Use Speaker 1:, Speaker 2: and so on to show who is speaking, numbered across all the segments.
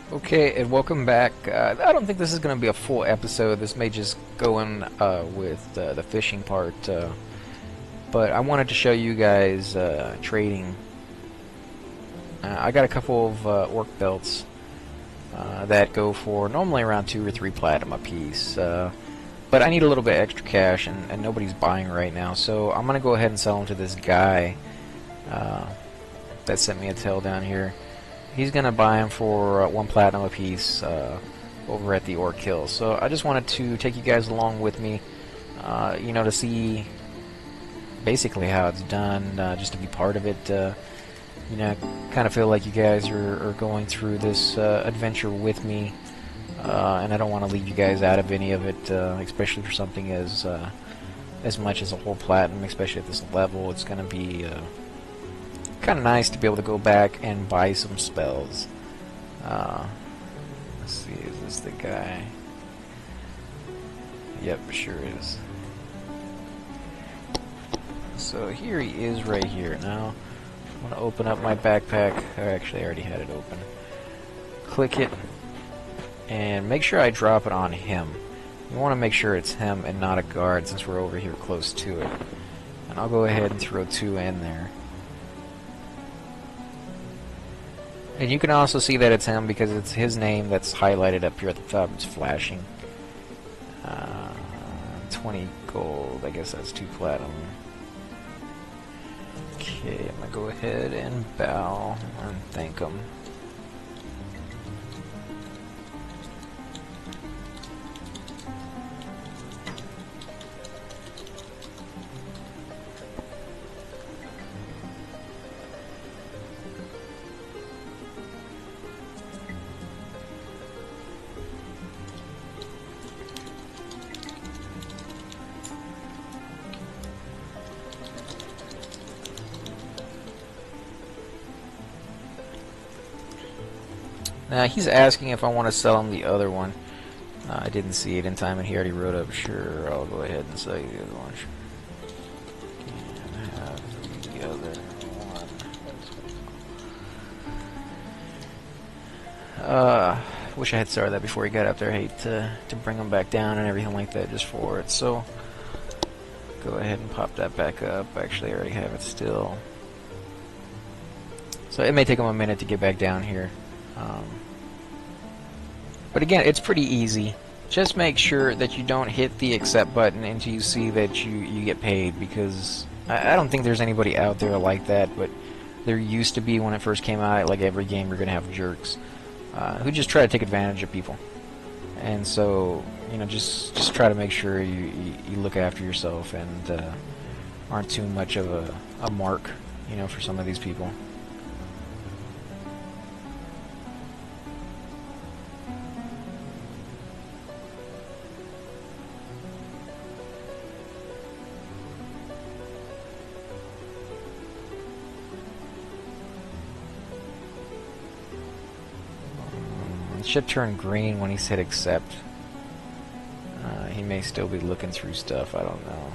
Speaker 1: Okay, and welcome back. I don't think this is going to be a full episode. This may just go in with the fishing part. But I wanted to show you guys trading. I got a couple of orc belts that go for normally around 2 or 3 platinum a piece. But I need a little bit extra cash, and nobody's buying right now. So I'm going to go ahead and sell them to this guy that sent me a tail down here. He's gonna buy them for 1 platinum a piece over at the Orc Hill. So I just wanted to take you guys along with me, you know, to see basically how it's done, just to be part of it. You know, kind of feel like you guys are going through this adventure with me, and I don't want to leave you guys out of any of it, especially for something as much as a whole platinum, especially at this level. It's gonna be kind of nice to be able to go back and buy some spells. Let's see, is this the guy? Yep, sure is. So here he is right here. Now, I'm going to open up my backpack. Actually, I already had it open. Click it, and make sure I drop it on him. You want to make sure it's him and not a guard, since we're over here close to it. And I'll go ahead and throw 2 in there. And you can also see that it's him because it's his name that's highlighted up here at the top. It's flashing. 20 gold. I guess that's 2 platinum. Okay, I'm gonna go ahead and bow and thank him. Now he's asking if I want to sell him the other one. I didn't see it in time, and he already wrote up, sure, I'll go ahead and sell you the other one. And have the other one. Wish I had started that before he got up there. I hate to bring him back down and everything like that just for it. So go ahead and pop that back up. Actually, I already have it still. So it may take him a minute to get back down here. But again, it's pretty easy. Just make sure that you don't hit the accept button until you see that you get paid, because I don't think there's anybody out there like that, but there used to be when it first came out. Like every game, you're going to have jerks who just try to take advantage of people. And so, you know, just try to make sure you look after yourself and aren't too much of a mark, you know, for some of these people. It should turn green when he said accept. He may still be looking through stuff, I don't know.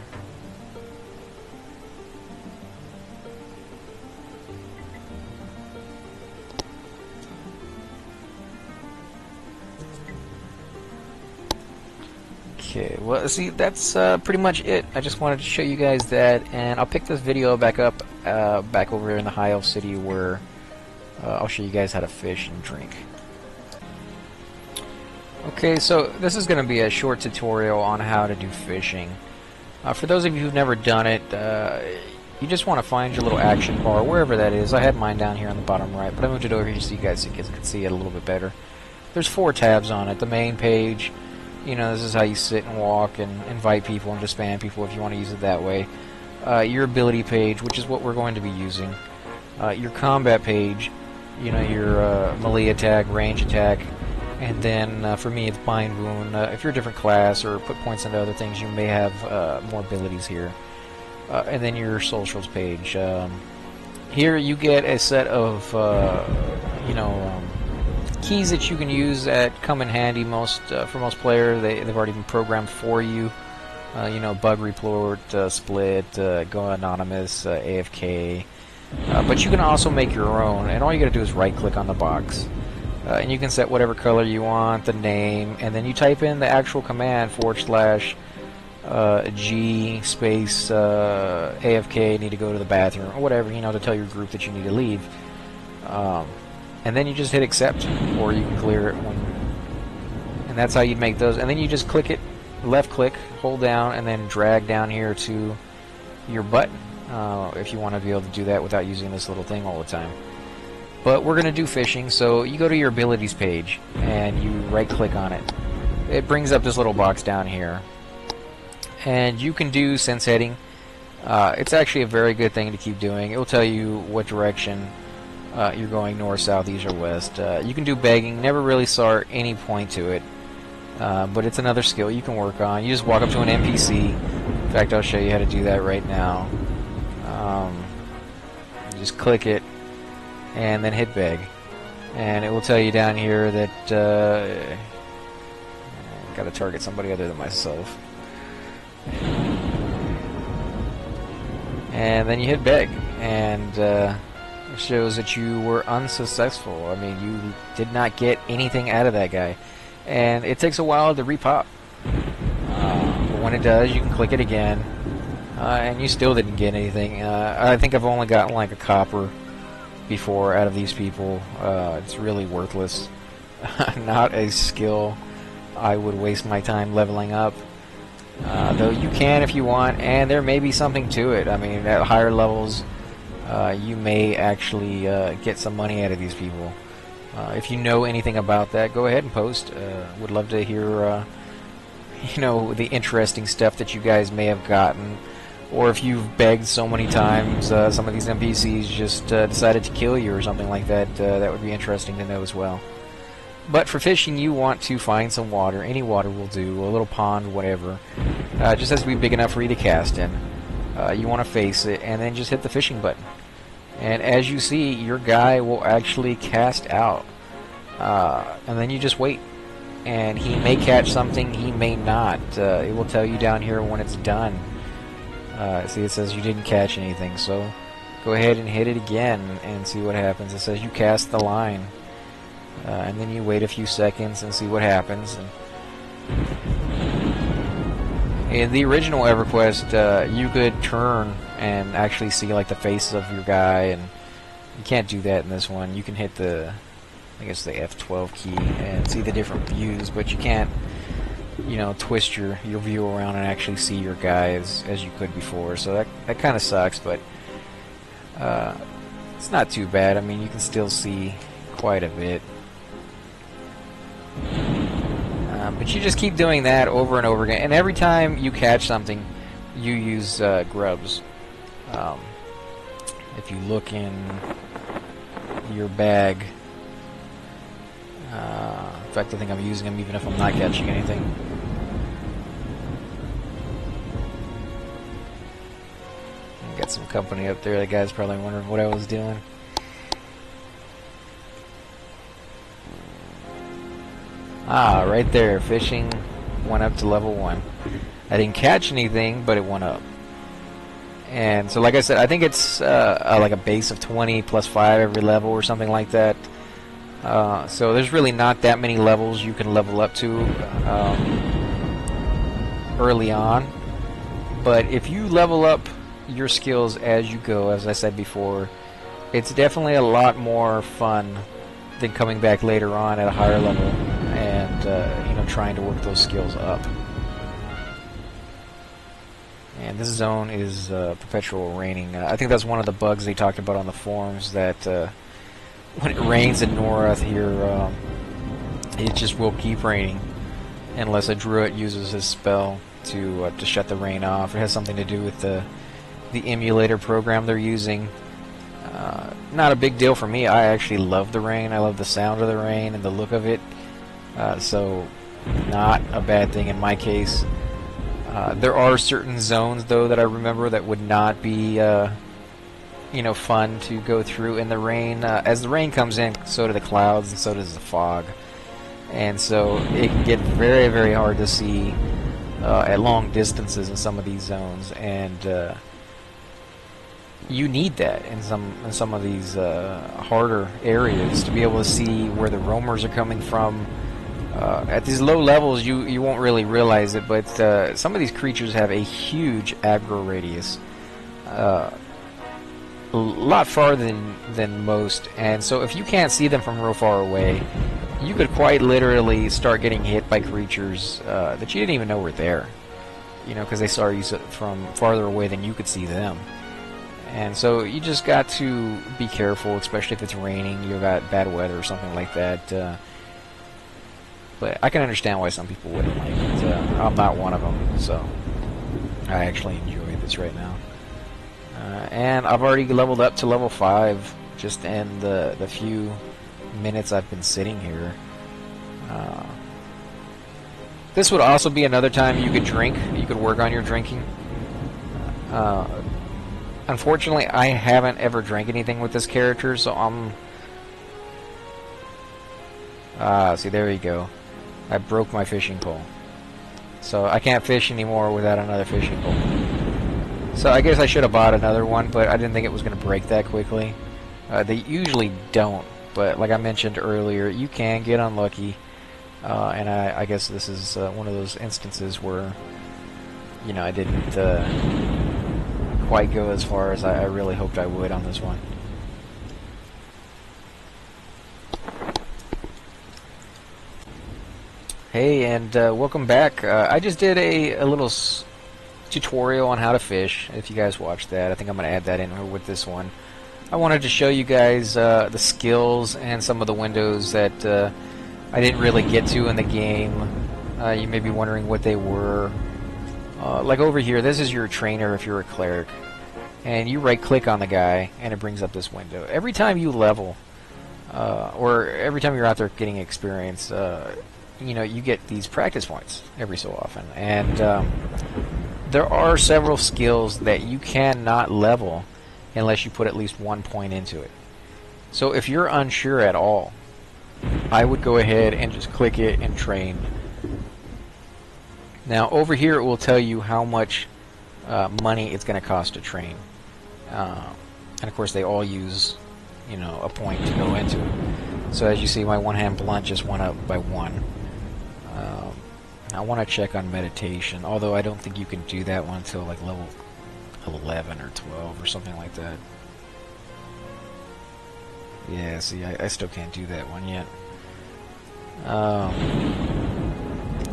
Speaker 1: Okay, well, see, that's pretty much it. I just wanted to show you guys that, and I'll pick this video back up back over in the High Elf City, where I'll show you guys how to fish and drink. Okay, so this is going to be a short tutorial on how to do fishing. For those of you who've never done it, you just want to find your little action bar, wherever that is. I had mine down here on the bottom right, but I moved it over here so you guys can see it a little bit better. There's 4 tabs on it. The main page, you know, this is how you sit and walk and invite people and just spam people if you want to use it that way. Your ability page, which is what we're going to be using. Your combat page, you know, your melee attack, range attack. And then for me, it's Bind Wound. If you're a different class or put points into other things, you may have more abilities here. And then your socials page. Here you get a set of you know, keys that you can use that come in handy for most players. They've already been programmed for you. You know, bug report, split, go anonymous, AFK. But you can also make your own, and all you got to do is right-click on the box. and you can set whatever color you want, the name, and then you type in the actual command /G space AFK, need to go to the bathroom, or whatever, you know, to tell your group that you need to leave. And then you just hit accept, or you can clear it and that's how you'd make those. And then you just click it, left click, hold down, and then drag down here to your button, if you want to be able to do that without using this little thing all the time. But we're going to do fishing, so you go to your abilities page and you right click on it. It brings up this little box down here, and you can do sense heading. It's actually a very good thing to keep doing. It will tell you what direction you're going, north, south, east, or west. You can do begging. Never really saw any point to it, but it's another skill you can work on. You just walk up to an NPC. In fact, I'll show you how to do that right now. Just click it and then hit beg, and it will tell you down here that got to target somebody other than myself. And then you hit beg, and it shows that you were unsuccessful. I mean, you did not get anything out of that guy, and it takes a while to repop. But when it does, you can click it again, and you still didn't get anything. I think I've only gotten like a copper before out of these people. It's really worthless. Not a skill I would waste my time leveling up. Though you can if you want, and there may be something to it. I mean, at higher levels, you may actually get some money out of these people. If you know anything about that, go ahead and post. Would love to hear, you know, the interesting stuff that you guys may have gotten, or if you've begged so many times, some of these NPCs just decided to kill you or something like that. That would be interesting to know as well. But for fishing, you want to find some water. Any water will do, a little pond, whatever. Just has to be big enough for you to cast in. You want to face it, and then just hit the fishing button. And as you see, your guy will actually cast out. And then you just wait. And he may catch something, he may not. It will tell you down here when it's done. See, it says you didn't catch anything, so go ahead and hit it again and see what happens. It says you cast the line. And then you wait a few seconds and see what happens. In the original Everquest, you could turn and actually see like the face of your guy, and you can't do that in this one. You can hit the, I guess, the F12 key and see the different views, but you can't, you know, twist your view around and actually see your guy as you could before. So that kind of sucks, but it's not too bad. I mean, you can still see quite a bit. But you just keep doing that over and over again, and every time you catch something, you use grubs. If you look in your bag, in fact, I think I'm using them even if I'm not catching anything. Got some company up there. The guy's probably wondering what I was doing. Ah, right there, fishing went up to level 1. I didn't catch anything, but it went up. And so, like I said, I think it's like a base of 20 plus 5 every level or something like that. So there's really not that many levels you can level up to early on. But if you level up your skills as you go, as I said before, it's definitely a lot more fun than coming back later on at a higher level and you know, trying to work those skills up. And this zone is perpetual raining. I think that's one of the bugs they talked about on the forums, that when it rains in Norath here, it just will keep raining unless a druid uses his spell to shut the rain off. It has something to do with the emulator program they're using. Not a big deal for me. I actually love the rain. I love the sound of the rain and the look of it. So not a bad thing in my case. There are certain zones, though, that I remember that would not be, you know, fun to go through in the rain. As the rain comes in, so do the clouds, and so does the fog. And so it can get very, very hard to see at long distances in some of these zones. And you need that in some of these harder areas to be able to see where the roamers are coming from. At these low levels, you won't really realize it, but some of these creatures have a huge aggro radius, a lot farther than most. And so, if you can't see them from real far away, you could quite literally start getting hit by creatures that you didn't even know were there. You know, because they saw you from farther away than you could see them. And so you just got to be careful, especially if it's raining, you've got bad weather or something like that. But I can understand why some people wouldn't like it. I'm not one of them, so I actually enjoy this right now. And I've already leveled up to level 5 just in the few minutes I've been sitting here. This would also be another time you could drink. You could work on your drinking. Unfortunately, I haven't ever drank anything with this character, so I'm... see, there you go. I broke my fishing pole. So I can't fish anymore without another fishing pole. So I guess I should have bought another one, but I didn't think it was going to break that quickly. They usually don't, but like I mentioned earlier, you can get unlucky. And I guess this is one of those instances where, you know, I didn't quite go as far as I really hoped I would on this one. Hey, and welcome back. I just did a little tutorial on how to fish. If you guys watched that, I think I'm going to add that in with this one. I wanted to show you guys the skills and some of the windows that I didn't really get to in the game. You may be wondering what they were. Like over here, this is your trainer if you're a cleric. And you right-click on the guy, and it brings up this window. Every time you level, or every time you're out there getting experience, you know, you get these practice points every so often. And there are several skills that you cannot level unless you put at least 1 point into it. So if you're unsure at all, I would go ahead and just click it and train. Now over here it will tell you how much money it's going to cost to train. And of course they all use, you know, a point to go into it. So as you see, my one-hand blunt just went up by 1. I want to check on meditation, although I don't think you can do that one until like level 11 or 12 or something like that. Yeah, see, I still can't do that one yet.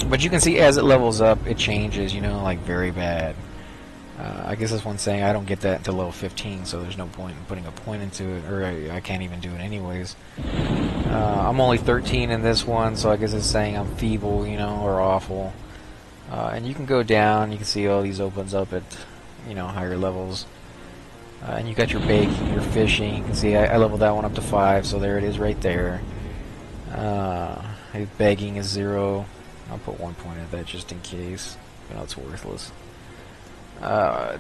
Speaker 1: But you can see as it levels up, it changes, you know, like very bad. I guess this one's saying I don't get that until level 15, so there's no point in putting a point into it, or I can't even do it anyways. I'm only 13 in this one, so I guess it's saying I'm feeble, you know, or awful. And you can go down, you can see all these opens up at, you know, higher levels. And you got your baking, your fishing. You can see I leveled that one up to 5, so there it is right there. Begging is 0. I'll put 1 point at that just in case. You know, it's worthless.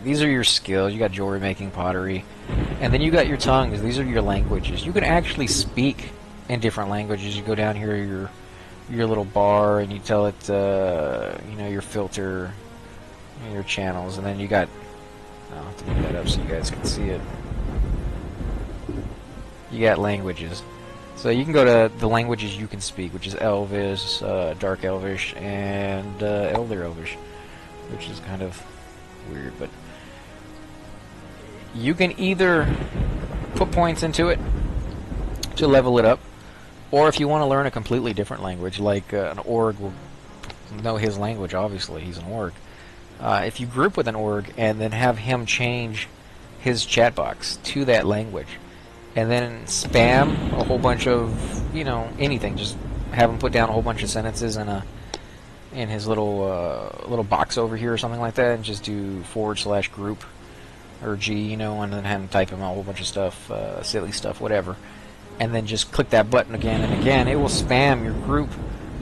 Speaker 1: These are your skills. You got jewelry making, pottery, and then you got your tongues. These are your languages. You can actually speak in different languages. You go down here, your little bar, and you tell it, you know, your filter, your channels, and then you got. I'll have to move that up so you guys can see it. You got languages. So you can go to the languages you can speak, which is Elvish, Dark Elvish, and Elder Elvish, which is kind of weird, but you can either put points into it to level it up, or if you want to learn a completely different language, like an orc will know his language, obviously, he's an orc. If you group with an orc and then have him change his chat box to that language, and then spam a whole bunch of, you know, anything, just have him put down a whole bunch of sentences in his little box over here or something like that, and just do /group or G, you know, and then have him type him out a whole bunch of stuff, silly stuff, whatever, and then just click that button again and again. It will spam your group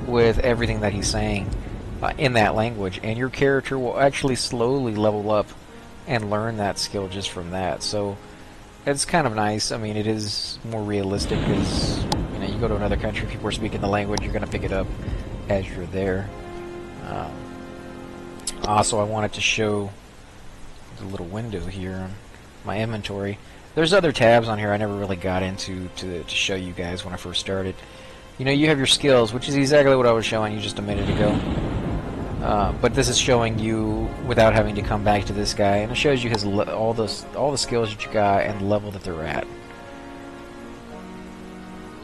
Speaker 1: with everything that he's saying in that language, and your character will actually slowly level up and learn that skill just from that. So it's kind of nice. I mean, it is more realistic because, you know, you go to another country, people are speaking the language, you're going to pick it up as you're there. Also, I wanted to show the little window here. my inventory. There's other tabs on here I never really got into to show you guys when I first started. You know, you have your skills, which is exactly what I was showing you just a minute ago. But this is showing you without having to come back to this guy, and it shows you his all the skills that you got and the level that they're at.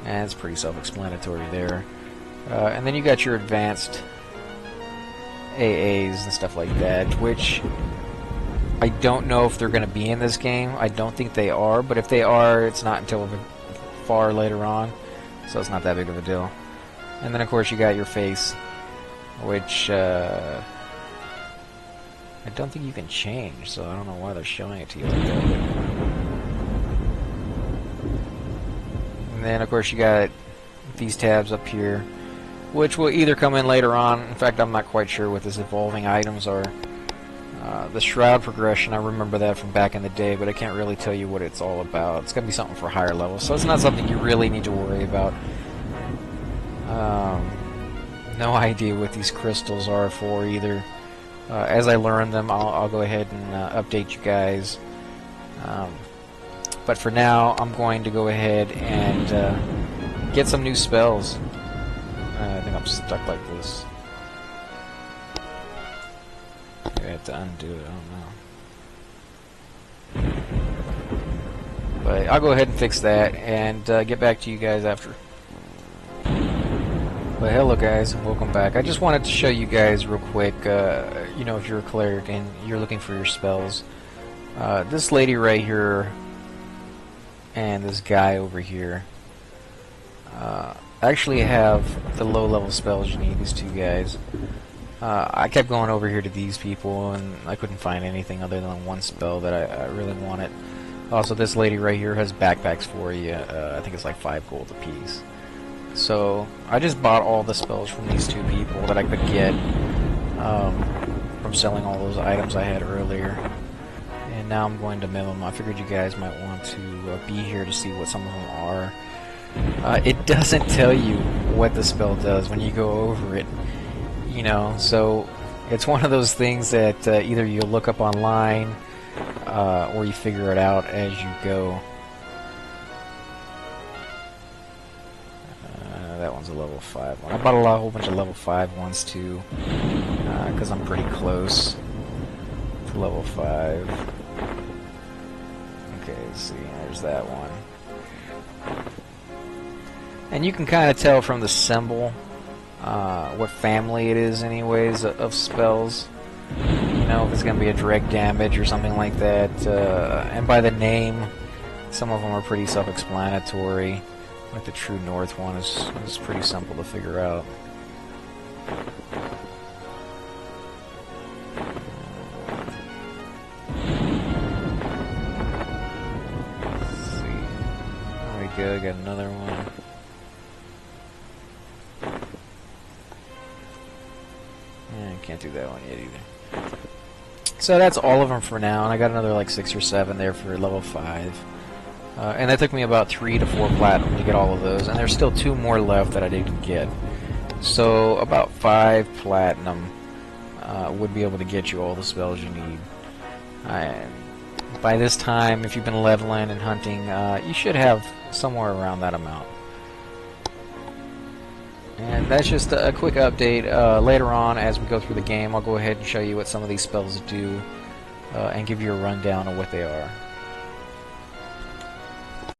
Speaker 1: And it's pretty self-explanatory there. And then you got your advanced AAs and stuff like that, which I don't know if they're going to be in this game. I don't think they are, but if they are, it's not until far later on, so it's not that big of a deal. And then of course you got your face, which I don't think you can change, so I don't know why they're showing it to you like that. And then of course you got these tabs up here, which will either come in later on. In fact, I'm not quite sure what these evolving items are. The shroud progression, I remember that from back in the day, but I can't really tell you what it's all about. It's going to be something for higher levels, so it's not something you really need to worry about. No idea what these crystals are for either. As I learn them, I'll go ahead and update you guys. But for now, I'm going to go ahead and get some new spells. I think I'm stuck like this. I have to undo it, I don't know. But I'll go ahead and fix that and get back to you guys after. But hello guys, and welcome back. I just wanted to show you guys real quick, you know, if you're a cleric and you're looking for your spells. This lady right here and this guy over here actually have the low level spells you need, these two guys. I kept going over here to these people and I couldn't find anything other than one spell that I really wanted. Also, this lady right here has backpacks for you. I think it's like 5 gold apiece. So I just bought all the spells from these two people that I could get from selling all those items I had earlier. And now I'm going to mill them. I figured you guys might want to be here to see what some of them are. It doesn't tell you what the spell does when you go over it, you know, so it's one of those things that either you look up online or you figure it out as you go. That one's a level 5 one. I bought a whole bunch of level 5 ones too, because I'm pretty close to level 5. Okay, let's see, there's that one. And you can kind of tell from the symbol what family it is anyways of spells. You know, if it's going to be a direct damage or something like that. And by the name, some of them are pretty self-explanatory. Like the True North one is pretty simple to figure out. Let's see. There we go, got another one. Can't do that one yet either. So that's all of them for now, and I got another like 6 or 7 there for level 5. And that took me about 3 to 4 platinum to get all of those, and there's still 2 more left that I didn't get. So about 5 platinum would be able to get you all the spells you need. By this time, if you've been leveling and hunting, you should have somewhere around that amount. And that's just a quick update. Later on, as we go through the game, I'll go ahead and show you what some of these spells do and give you a rundown of what they are.